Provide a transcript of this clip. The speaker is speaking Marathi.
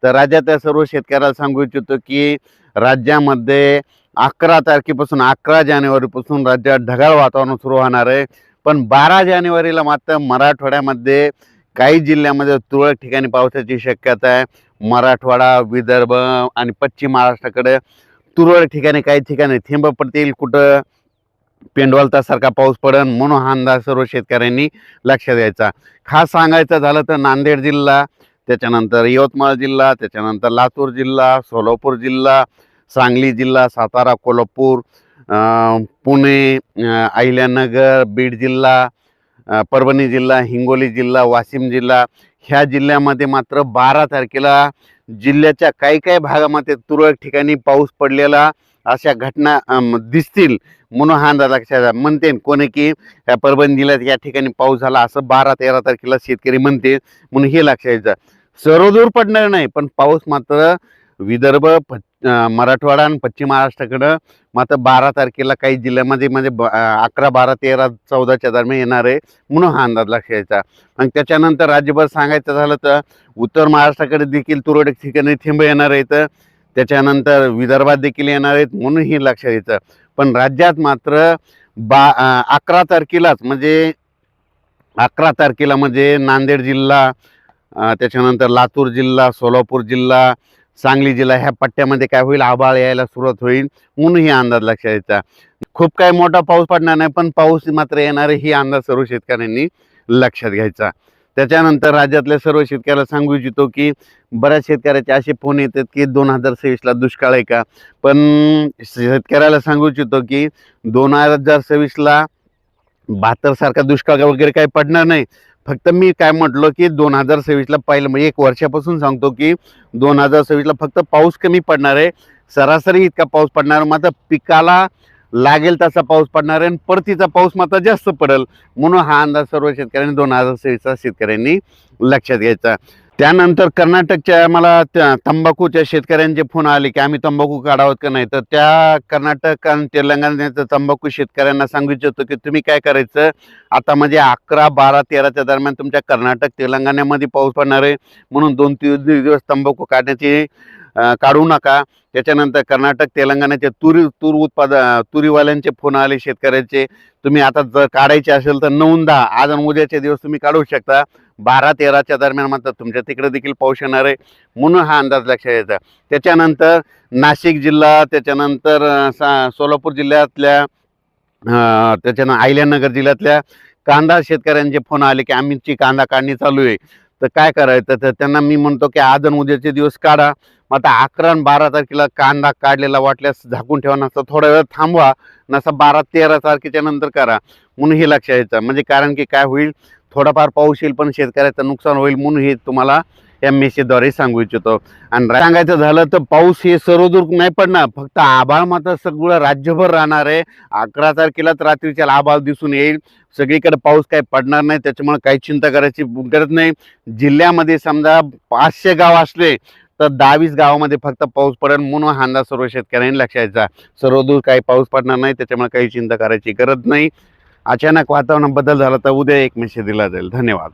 तर राज्यातल्या सर्व शेतकऱ्याला सांगू इच्छितो की राज्यामध्ये 11 तारखेपासून 11 जानेवारीपासून राज्यात ढगाळ वातावरण सुरू होणार आहे। पण 12 जानेवारीला मात्र मराठवाड्यामध्ये काही जिल्ह्यामध्ये तुरळक ठिकाणी पावसाची शक्यता आहे। मराठवाडा, विदर्भ आणि पश्चिम महाराष्ट्राकडे तुरळक ठिकाणी काही ठिकाणी थेंब पडतील, कुठं पेंडवलतासारखा पाऊस पडेल, म्हणून हा अंदाज सर्व शेतकऱ्यांनी लक्षात घ्यायचा। खास सांगायचं झालं तर नांदेड जिल्हा, त्याच्यानंतर यवतमाळ जिल्हा, त्याच्यानंतर लातूर जिल्हा, सोलापूर जिल्हा, सांगली जिल्हा, सातारा, कोल्हापूर, पुणे, अहिल्यानगर, बीड जिल्हा, परभणी जिल्हा, हिंगोली जिल्हा, वाशिम जिल्हा, ह्या जिल्ह्यामध्ये मात्र 12 तारखेला जिल्ह्याच्या काही काही भागामध्ये तुरळक ठिकाणी पाऊस पडलेला अशा घटना दिसतील, म्हणून हा अंदाज लक्षात म्हणते कोणी की या परभणी जिल्ह्यात या ठिकाणी पाऊस झाला असं 12-13 तारखेला शेतकरी म्हणते, म्हणून हे लक्षात घ्यायचं। सर्वदूर पडणार नाही, पण पाऊस मात्र विदर्भ, मराठवाडा आणि पश्चिम महाराष्ट्राकडं मात्र 12 तारखेला काही जिल्ह्यामध्ये 11, 12, 13, 14च्या दरम्यान येणार आहे, म्हणून हा अंदाज लक्षात घ्यायचा। आणि त्याच्यानंतर राज्यभर सांगायचं झालं तर उत्तर महाराष्ट्राकडे देखील तुरळक ठिकाणी थेंब येणार आहेत, त्याच्यानंतर विदर्भात देखील येणार आहेत, म्हणून ही लक्षात घ्यायचं। पण राज्यात मात्र 11 तारखेलाच म्हणजे 11 तारखेला म्हणजे नांदेड जिल्हा, त्याच्यानंतर लातूर जिल्हा, सोलापूर जिल्हा, सांगली जिल्हा ह्या पट्ट्यामध्ये काय होईल, आभाळ यायला सुरुवात होईल, म्हणून ही अंदाज लक्षात घ्यायचा। खूप काही मोठा पाऊस पडणार नाही, पण पाऊस मात्र येणार आहे, ही अंदाज सर्व शेतकऱ्यांनी लक्षात घ्यायचा। त्याच्यानंतर राज्यातल्या सर्व शेतकऱ्याला सांगू इच्छितो की बऱ्याच शेतकऱ्याचे असे फोन येतात की 2026ला दुष्काळ आहे का, पण शेतकऱ्याला सांगू इच्छितो की 2026ला 72 सारखा दुष्काळ वगैरे काही पडणार नाही। फक्त मी काय म्हटलो की 2026ला पहिलं म्हणजे 1 वर्षापासून सांगतो की 2026ला फक्त पाऊस कमी पडणार आहे, सरासरी इतका पाऊस पडणार, मात्र पिकाला लागेल तसा पाऊस पडणार आहे आणि परतीचा पाऊस मात्र जास्त पडेल, म्हणून हा अंदाज सर्व शेतकऱ्यांनी 2026चा शेतकऱ्यांनी लक्षात घ्यायचा। त्यानंतर कर्नाटकच्या मला तंबाखूच्या शेतकऱ्यांचे फोन आले की आम्ही तंबाखू काढावत का नाही, तर त्या कर्नाटक आणि तेलंगणाच्या तंबाखू शेतकऱ्यांना सांगू इच्छितो की तुम्ही काय करायचं, आता म्हणजे 11, 12, 13च्या दरम्यान तुमच्या कर्नाटक तेलंगणामध्ये पाऊस पडणार आहे, म्हणून 2-3 दिवस तंबाखू काढण्याची काढू नका। त्याच्यानंतर कर्नाटक तेलंगणाचे तुरीवाल्यांचे फोन आले शेतकऱ्याचे, तुम्ही आता जर काढायचे असेल तर 9-10 आज आणि उद्याचे दिवस तुम्ही काढू शकता, 12-13च्या दरम्यान मात्र तुमच्या तिकडे देखील पाऊस येणार आहे, म्हणून हा अंदाज लक्षात घ्यायचा। त्याच्यानंतर नाशिक जिल्हा, त्याच्यानंतर सोलापूर जिल्ह्यातल्या, त्याच्यानंतर अहिल्यानगर जिल्ह्यातल्या कांदा शेतकऱ्यांचे फोन आले की आमची कांदा काढणी चालू आहे, तर काय करायचं, तर त्यांना मी म्हणतो की आज आणि उद्याचे दिवस काढा, आता 11 आणि 12 तारखेला कांदा काढलेला वाटल्यास झाकून ठेवा, नसता थोडा वेळ थांबवा, नसा 12-13 तारखेच्या नंतर करा, म्हणून हे लक्षात घ्यायचं। म्हणजे कारण की काय होईल, थोडाफार पाऊस येईल पण शेतकऱ्याचं नुकसान होईल, म्हणून हे तुम्हाला या मेसेजद्वारे सांगू इच्छितो। आणि सांगायचं झालं तर पाऊस हे सर्वदूर नाही पडणार, फक्त आभाळ मात्र सगळं राज्यभर राहणार आहे। 11 तारखेलाच रात्रीच्या आभाळ दिसून येईल, सगळीकडे पाऊस काही पडणार नाही, त्याच्यामुळे काही चिंता करायची गरज नाही। जिल्ह्यामध्ये समजा 500 गाव असले तर 10-20 गावामध्ये फक्त पाऊस पडेल, म्हणून हा अंदाज सर्व शेतकऱ्यांनी लक्षात घ्यायचा। सर्वदूर काही पाऊस पडणार नाही, त्याच्यामुळे काही चिंता करायची गरज नाही। अचानक वातावरण बदल झाला तर उद्या एक मेसेज दिला जाईल। धन्यवाद।